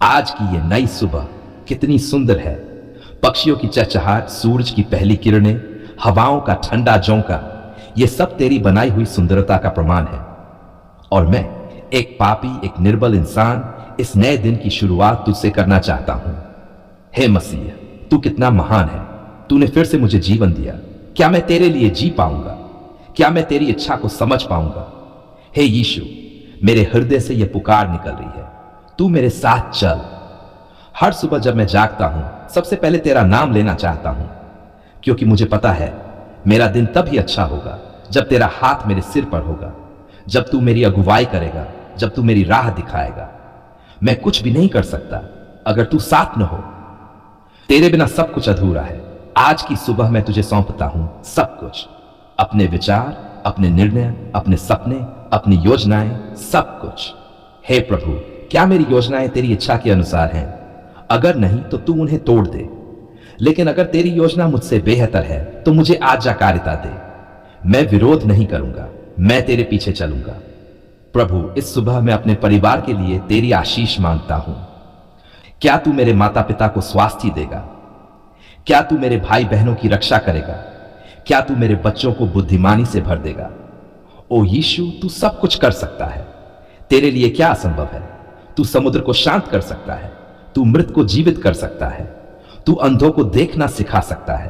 आज की ये नई सुबह कितनी सुंदर है। पक्षियों की चहचहाट, सूरज की पहली किरणें, हवाओं का ठंडा झोंका, ये सब तेरी बनाई हुई सुंदरता का प्रमाण है। और मैं, एक पापी, एक निर्बल इंसान, इस नए दिन की शुरुआत तुझसे करना चाहता हूं। हे मसीह, तू कितना महान है। तूने फिर से मुझे जीवन दिया। क्या मैं तेरे लिए जी पाऊंगा? क्या मैं तेरी इच्छा को समझ पाऊंगा? हे यीशु, मेरे हृदय से यह पुकार निकल रही है, तू मेरे साथ चल। हर सुबह जब मैं जागता हूं, सबसे पहले तेरा नाम लेना चाहता हूं, क्योंकि मुझे पता है मेरा दिन तभी अच्छा होगा जब तेरा हाथ मेरे सिर पर होगा, जब तू मेरी अगुवाई करेगा, जब तू मेरी राह दिखाएगा। मैं कुछ भी नहीं कर सकता अगर तू साथ न हो। तेरे बिना सब कुछ अधूरा है। आज की सुबह मैं तुझे सौंपता हूं सब कुछ, अपने विचार, अपने निर्णय, अपने सपने, अपनी योजनाएं, सब कुछ। हे प्रभु, क्या मेरी योजनाएं तेरी इच्छा के अनुसार हैं? अगर नहीं तो तू उन्हें तोड़ दे। लेकिन अगर तेरी योजना मुझसे बेहतर है तो मुझे आज्ञाकारिता दे। मैं विरोध नहीं करूंगा, मैं तेरे पीछे चलूंगा। प्रभु, इस सुबह मैं अपने परिवार के लिए तेरी आशीष मांगता हूं। क्या तू मेरे माता पिता को स्वास्थ्य देगा? क्या तू मेरे भाई बहनों की रक्षा करेगा? क्या तू मेरे बच्चों को बुद्धिमानी से भर देगा? ओ यीशु, तू सब कुछ कर सकता है। तेरे लिए क्या असंभव है? तू समुद्र को शांत कर सकता है, तू मृत को जीवित कर सकता है, तू अंधों को देखना सिखा सकता है,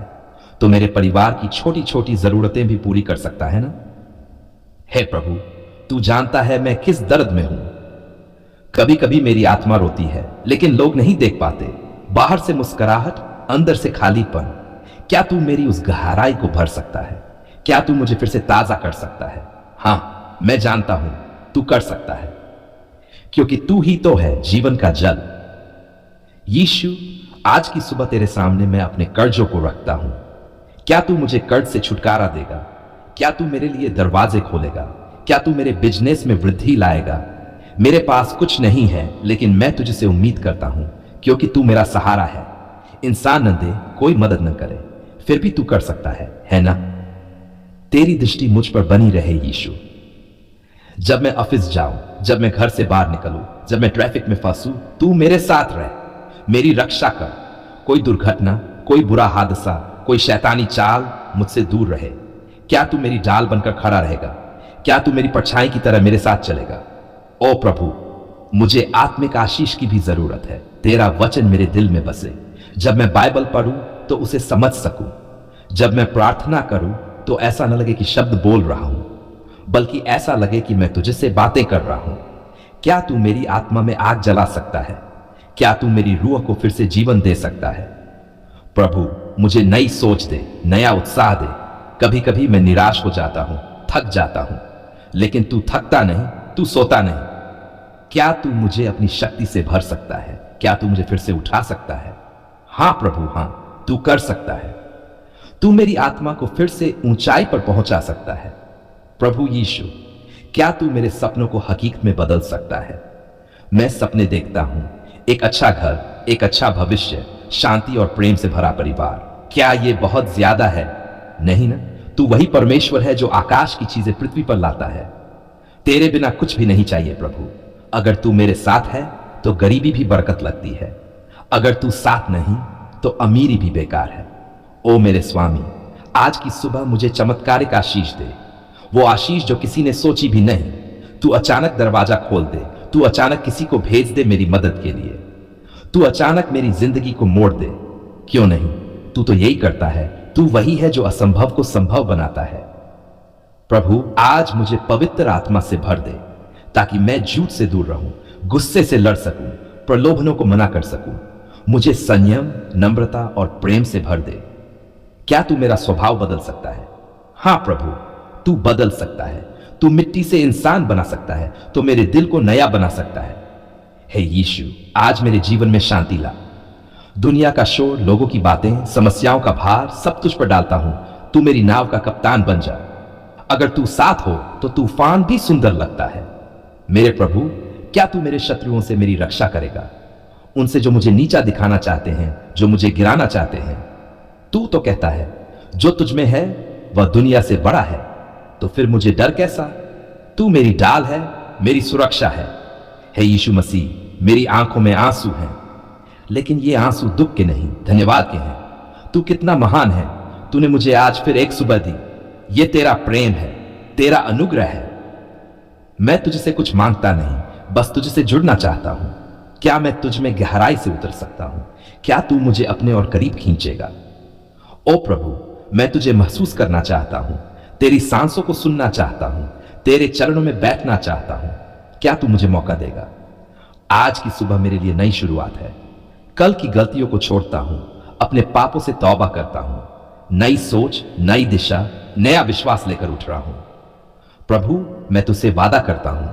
तो मेरे परिवार की छोटी छोटी जरूरतें भी पूरी कर सकता है ना? हे प्रभु, तू जानता है मैं किस दर्द में हूं। कभी कभी मेरी आत्मा रोती है, लेकिन लोग नहीं देख पाते। बाहर से मुस्कुराहट, अंदर से खालीपन। क्या तू मेरी उस गहराई को भर सकता है? क्या तू मुझे फिर से ताजा कर सकता है? हां, मैं जानता हूं तू कर सकता है, क्योंकि तू ही तो है जीवन का जल। यीशु, आज की सुबह तेरे सामने मैं अपने कर्जों को रखता हूं। क्या तू मुझे कर्ज से छुटकारा देगा? क्या तू मेरे लिए दरवाजे खोलेगा? क्या तू मेरे बिजनेस में वृद्धि लाएगा? मेरे पास कुछ नहीं है, लेकिन मैं तुझसे उम्मीद करता हूं, क्योंकि तू मेरा सहारा है। इंसान न दे, कोई मदद न करे, फिर भी तू कर सकता है ना? तेरी दृष्टि मुझ पर बनी रहे यीशु। जब मैं ऑफिस जाऊं, जब मैं घर से बाहर निकलूं, जब मैं ट्रैफिक में फंसूं, तू मेरे साथ रह, मेरी रक्षा कर। कोई दुर्घटना, कोई बुरा हादसा, कोई शैतानी चाल मुझसे दूर रहे। क्या तू मेरी ढाल बनकर खड़ा रहेगा? क्या तू मेरी परछाई की तरह मेरे साथ चलेगा? ओ प्रभु, मुझे आत्मिक आशीष की भी जरूरत है। तेरा वचन मेरे दिल में बसे। जब मैं बाइबल पढ़ूं तो उसे समझ सकूं। जब मैं प्रार्थना करूं तो ऐसा न लगे कि शब्द बोल रहा हूं, बल्कि ऐसा लगे कि मैं तुझसे बातें कर रहा हूं। क्या तू मेरी आत्मा में आग जला सकता है? क्या तू मेरी रूह को फिर से जीवन दे सकता है? प्रभु, मुझे नई सोच दे, नया उत्साह दे। कभी कभी मैं निराश हो जाता हूं, थक जाता हूं, लेकिन तू थकता नहीं, तू सोता नहीं। क्या तू मुझे अपनी शक्ति से भर सकता है? क्या तू मुझे फिर से उठा सकता है? हां प्रभु, हां, तू कर सकता है। तू मेरी आत्मा को फिर से ऊंचाई पर पहुंचा सकता है। प्रभु यीशु, क्या तू मेरे सपनों को हकीकत में बदल सकता है? मैं सपने देखता हूं, एक अच्छा घर, एक अच्छा भविष्य, शांति और प्रेम से भरा परिवार। क्या ये बहुत ज्यादा है? नहीं ना? तू वही परमेश्वर है जो आकाश की चीजें पृथ्वी पर लाता है। तेरे बिना कुछ भी नहीं चाहिए प्रभु। अगर तू मेरे साथ है तो गरीबी भी बरकत लगती है। अगर तू साथ नहीं तो अमीरी भी बेकार है। ओ मेरे स्वामी, आज की सुबह मुझे चमत्कारिक आशीष दे, वो आशीष जो किसी ने सोची भी नहीं। तू अचानक दरवाजा खोल दे, तू अचानक किसी को भेज दे मेरी मदद के लिए। तू अचानक मेरी जिंदगी को मोड़ दे। क्यों नहीं, तू तो यही करता है। तू वही है जो असंभव को संभव बनाता है। प्रभु, आज मुझे पवित्र आत्मा से भर दे, ताकि मैं झूठ से दूर रहूं, गुस्से से लड़ सकूं, प्रलोभनों को मना कर सकूं। मुझे संयम, नम्रता और प्रेम से भर दे। क्या तू मेरा स्वभाव बदल सकता है? हां प्रभु, तू बदल सकता है। तू मिट्टी से इंसान बना सकता है, तो मेरे दिल को नया बना सकता है। हे यीशु, आज मेरे जीवन में शांति ला। दुनिया का शोर, लोगों की बातें, समस्याओं का भार सब तुझ पर डालता हूं। तू मेरी नाव का कप्तान बन जा। अगर तू साथ हो तो तूफान भी सुंदर लगता है। मेरे प्रभु, क्या तू मेरे शत्रुओं से मेरी रक्षा करेगा? उनसे जो मुझे नीचा दिखाना चाहते हैं, जो मुझे गिराना चाहते हैं। तू तो कहता है जो तुझ में है वह दुनिया से बड़ा है, तो फिर मुझे डर कैसा? तू मेरी ढाल है, मेरी सुरक्षा है। हे यीशु मसीह, मेरी आंखों में आंसू हैं, लेकिन ये आंसू दुख के नहीं, धन्यवाद के हैं। तू कितना महान है, तूने मुझे आज फिर एक सुबह दी। ये तेरा प्रेम है, तेरा अनुग्रह है। मैं तुझसे कुछ मांगता नहीं, बस तुझसे जुड़ना चाहता हूं। क्या मैं तुझ में गहराई से उतर सकता हूं? क्या तू मुझे अपने और करीब खींचेगा? ओ प्रभु, मैं तुझे महसूस करना चाहता हूं, तेरी सांसों को सुनना चाहता हूं, तेरे चरणों में बैठना चाहता हूं। क्या तू मुझे मौका देगा? आज की सुबह मेरे लिए नई शुरुआत है। कल की गलतियों को छोड़ता हूं, अपने पापों से तौबा करता हूं। नई सोच, नई दिशा, नया विश्वास लेकर उठ रहा हूं। प्रभु, मैं तुझसे वादा करता हूं,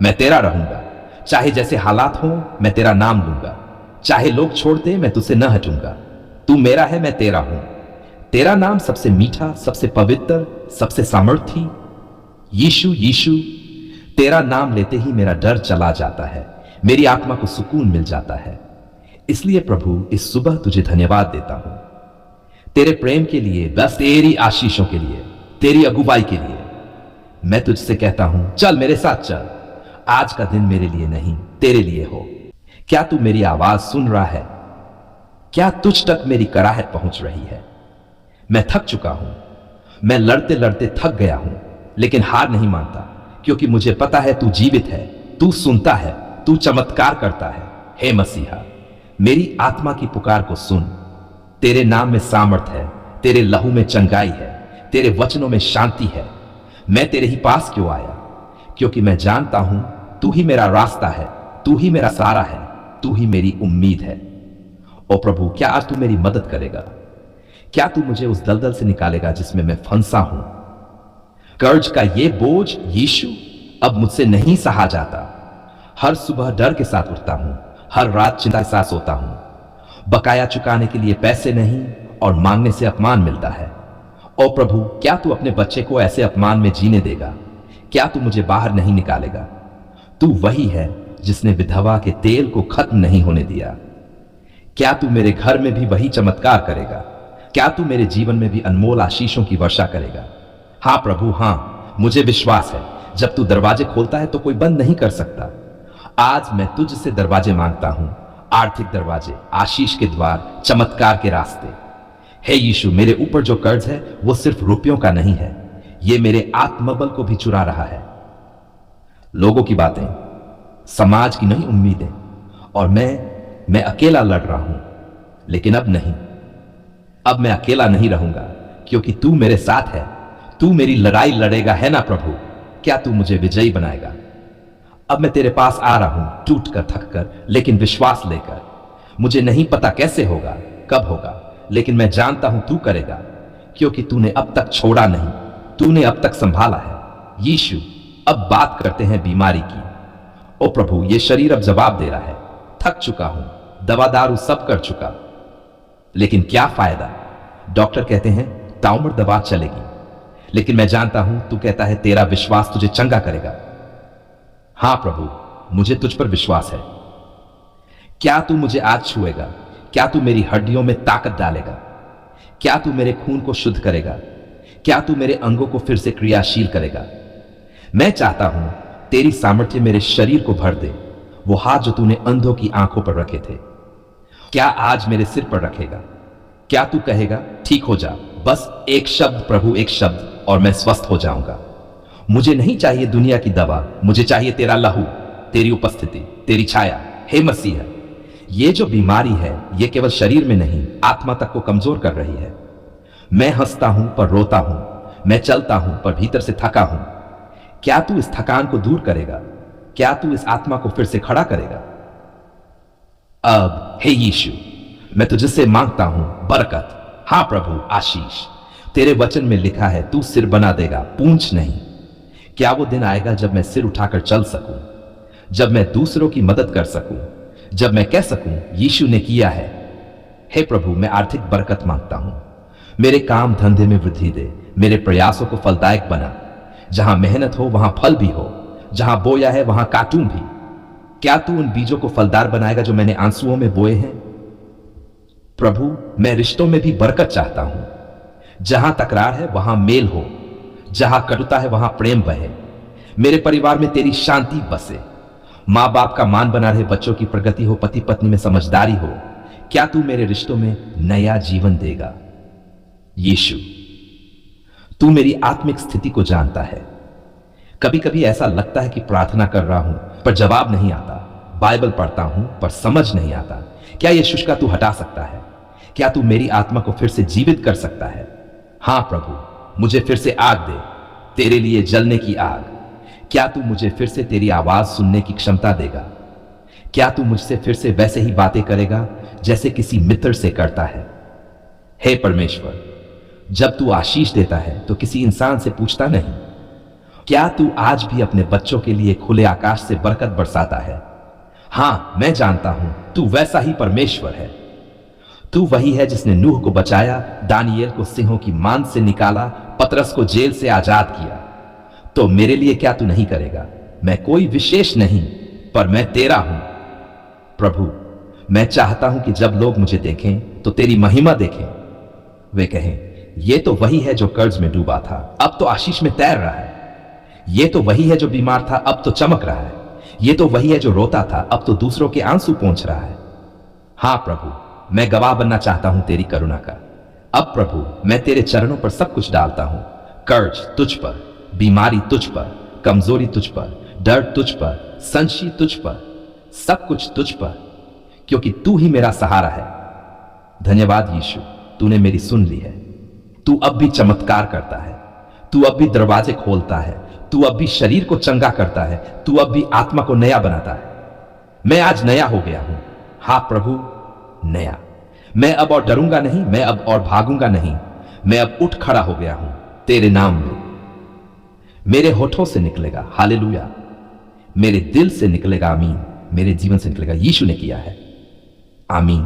मैं तेरा रहूंगा। चाहे जैसे हालात हो, मैं तेरा नाम लूंगा। चाहे लोग छोड़ दे, मैं तुझसे न हटूंगा। तू मेरा है, मैं तेरा हूं। तेरा नाम सबसे मीठा, सबसे पवित्र, सबसे सामर्थी। यीशु, यीशु, तेरा नाम लेते ही मेरा डर चला जाता है, मेरी आत्मा को सुकून मिल जाता है। इसलिए प्रभु, इस सुबह तुझे धन्यवाद देता हूं, तेरे प्रेम के लिए, बस तेरी आशीषों के लिए, तेरी अगुवाई के लिए। मैं तुझसे कहता हूं, चल मेरे साथ चल। आज का दिन मेरे लिए नहीं, तेरे लिए हो। क्या तू मेरी आवाज सुन रहा है? क्या तुझ तक मेरी कराहट पहुंच रही है? मैं थक चुका हूं, मैं लड़ते लड़ते थक गया हूं, लेकिन हार नहीं मानता, क्योंकि मुझे पता है तू जीवित है, तू सुनता है, तू चमत्कार करता है। हे मसीहा, मेरी आत्मा की पुकार को सुन। तेरे नाम में सामर्थ है, तेरे लहू में चंगाई है, तेरे वचनों में शांति है। मैं तेरे ही पास क्यों आया? क्योंकि मैं जानता हूं तू ही मेरा रास्ता है, तू ही मेरा सहारा है, तू ही मेरी उम्मीद है। ओ प्रभु, क्या आज तू मेरी मदद करेगा? क्या तू मुझे उस दलदल से निकालेगा जिसमें मैं फंसा हूं? कर्ज का ये बोझ यीशु अब मुझसे नहीं सहा जाता। हर सुबह डर के साथ उठता हूं, हर रात चिंता के साथ सोता हूं। बकाया चुकाने के लिए पैसे नहीं और मांगने से अपमान मिलता है। ओ प्रभु, क्या तू अपने बच्चे को ऐसे अपमान में जीने देगा? क्या तू मुझे बाहर नहीं निकालेगा? तू वही है जिसने विधवा के तेल को खत्म नहीं होने दिया। क्या तू मेरे घर में भी वही चमत्कार करेगा? क्या तू मेरे जीवन में भी अनमोल आशीषों की वर्षा करेगा? हां प्रभु, हां, मुझे विश्वास है, जब तू दरवाजे खोलता है तो कोई बंद नहीं कर सकता। आज मैं तुझसे दरवाजे मांगता हूं, आर्थिक दरवाजे, आशीष के द्वार, चमत्कार के रास्ते। हे यीशु, मेरे ऊपर जो कर्ज है वो सिर्फ रुपयों का नहीं है, ये मेरे आत्मबल को भी चुरा रहा है। लोगों की बातें, समाज की नई उम्मीदें, और मैं अकेला लड़ रहा हूं। लेकिन अब नहीं, अब मैं अकेला नहीं रहूंगा, क्योंकि तू मेरे साथ है। तू मेरी लड़ाई लड़ेगा, है ना प्रभु? क्या तू मुझे विजयी बनाएगा? अब मैं तेरे पास आ रहा हूं, टूट कर, थक कर, लेकिन विश्वास लेकर। मुझे नहीं पता कैसे होगा, कब होगा, लेकिन मैं जानता हूं तू करेगा, क्योंकि तूने अब तक छोड़ा नहीं, तूने अब तक संभाला है। यीशु, अब बात करते हैं बीमारी की। ओ प्रभु, ये शरीर अब जवाब दे रहा है। थक चुका हूं, दवा दारू सब कर चुका, लेकिन क्या फायदा? डॉक्टर कहते हैं ताउम्र दवा चलेगी, लेकिन मैं जानता हूं तू कहता है तेरा विश्वास तुझे चंगा करेगा। हां प्रभु, मुझे तुझ पर विश्वास है। क्या तू मुझे आज छुएगा? क्या तू मेरी हड्डियों में ताकत डालेगा? क्या तू मेरे खून को शुद्ध करेगा? क्या तू मेरे अंगों को फिर से क्रियाशील करेगा? मैं चाहता हूं तेरी सामर्थ्य मेरे शरीर को भर दे। वो हाथ जो तूने अंधों की आंखों पर रखे थे, क्या आज मेरे सिर पर रखेगा? क्या तू कहेगा ठीक हो जा? बस एक शब्द प्रभु, एक शब्द, और मैं स्वस्थ हो जाऊंगा। मुझे नहीं चाहिए दुनिया की दवा, मुझे चाहिए तेरा लहू, तेरी उपस्थिति, तेरी छाया। हे मसीहा, ये जो बीमारी है ये केवल शरीर में नहीं, आत्मा तक को कमजोर कर रही है। मैं हंसता हूं पर रोता हूं, मैं चलता हूं पर भीतर से थका हूं। क्या तू इस थकान को दूर करेगा? क्या तू इस आत्मा को फिर से खड़ा करेगा? अब हे यीशु, मैं तुझसे मांगता हूं बरकत। हां प्रभु, आशीष। तेरे वचन में लिखा है तू सिर बना देगा, पूंछ नहीं। क्या वो दिन आएगा जब मैं सिर उठाकर चल सकूं, जब मैं दूसरों की मदद कर सकूं, जब मैं कह सकूं यीशु ने किया है? हे प्रभु, मैं आर्थिक बरकत मांगता हूं। मेरे काम धंधे में वृद्धि दे, मेरे प्रयासों को फलदायक बना। जहां मेहनत हो वहां फल भी हो, जहां बोया है वहां काटूं भी। क्या तू उन बीजों को फलदार बनाएगा जो मैंने आंसुओं में बोए हैं? प्रभु, मैं रिश्तों में भी बरकत चाहता हूं। जहां तकरार है वहां मेल हो, जहां कटुता है वहां प्रेम बहे। मेरे परिवार में तेरी शांति बसे। माँ बाप का मान बना रहे बच्चों की प्रगति हो, पति पत्नी में समझदारी हो, क्या तू मेरे रिश्तों में नया जीवन देगा? यीशु, तू मेरी आत्मिक स्थिति को जानता है। कभी कभी ऐसा लगता है कि प्रार्थना कर रहा हूं पर जवाब नहीं आता, बाइबल पढ़ता हूं पर समझ नहीं आता। क्या यह शुष्का तू हटा सकता है? क्या तू मेरी आत्मा को फिर से जीवित कर सकता है? हां प्रभु, मुझे फिर से आग दे, तेरे लिए जलने की आग। क्या तू मुझे फिर से तेरी आवाज सुनने की क्षमता देगा? क्या तू मुझसे फिर से वैसे ही बातें करेगा जैसे किसी मित्र से करता है? हे परमेश्वर, जब तू आशीष देता है तो किसी इंसान से पूछता नहीं। क्या तू आज भी अपने बच्चों के लिए खुले आकाश से बरकत बरसाता है? हां, मैं जानता हूं तू वैसा ही परमेश्वर है। तू वही है जिसने नूह को बचाया, दानियेल को सिंहों की मांद से निकाला, पतरस को जेल से आजाद किया। तो मेरे लिए क्या तू नहीं करेगा? मैं कोई विशेष नहीं, पर मैं तेरा हूं। प्रभु, मैं चाहता हूं कि जब लोग मुझे देखें तो तेरी महिमा देखें। वे कहें, ये तो वही है जो कर्ज में डूबा था, अब तो आशीष में तैर रहा है। ये तो वही है जो बीमार था, अब तो चमक रहा है। ये तो वही है जो रोता था, अब तो दूसरों के आंसू पोंछ रहा है। हां प्रभु, मैं गवाह बनना चाहता हूं तेरी करुणा का। अब प्रभु, मैं तेरे चरणों पर सब कुछ डालता हूं। कर्ज तुझ पर, बीमारी तुझ पर, कमजोरी तुझ पर, डर तुझ पर, संशय तुझ पर, सब कुछ तुझ पर, क्योंकि तू ही मेरा सहारा है। धन्यवाद यीशु, तूने मेरी सुन ली है। तू अब भी चमत्कार करता है, तू अब भी दरवाजे खोलता है, तू अब भी शरीर को चंगा करता है, तू अब भी आत्मा को नया बनाता है। मैं आज नया हो गया हूं। हां प्रभु, नया। मैं अब और डरूंगा नहीं, मैं अब और भागूंगा नहीं, मैं अब उठ खड़ा हो गया हूं तेरे नाम में। मेरे होठों से निकलेगा हालेलुया, मेरे दिल से निकलेगा आमीन, मेरे जीवन से निकलेगा यीशु ने किया है, आमीन।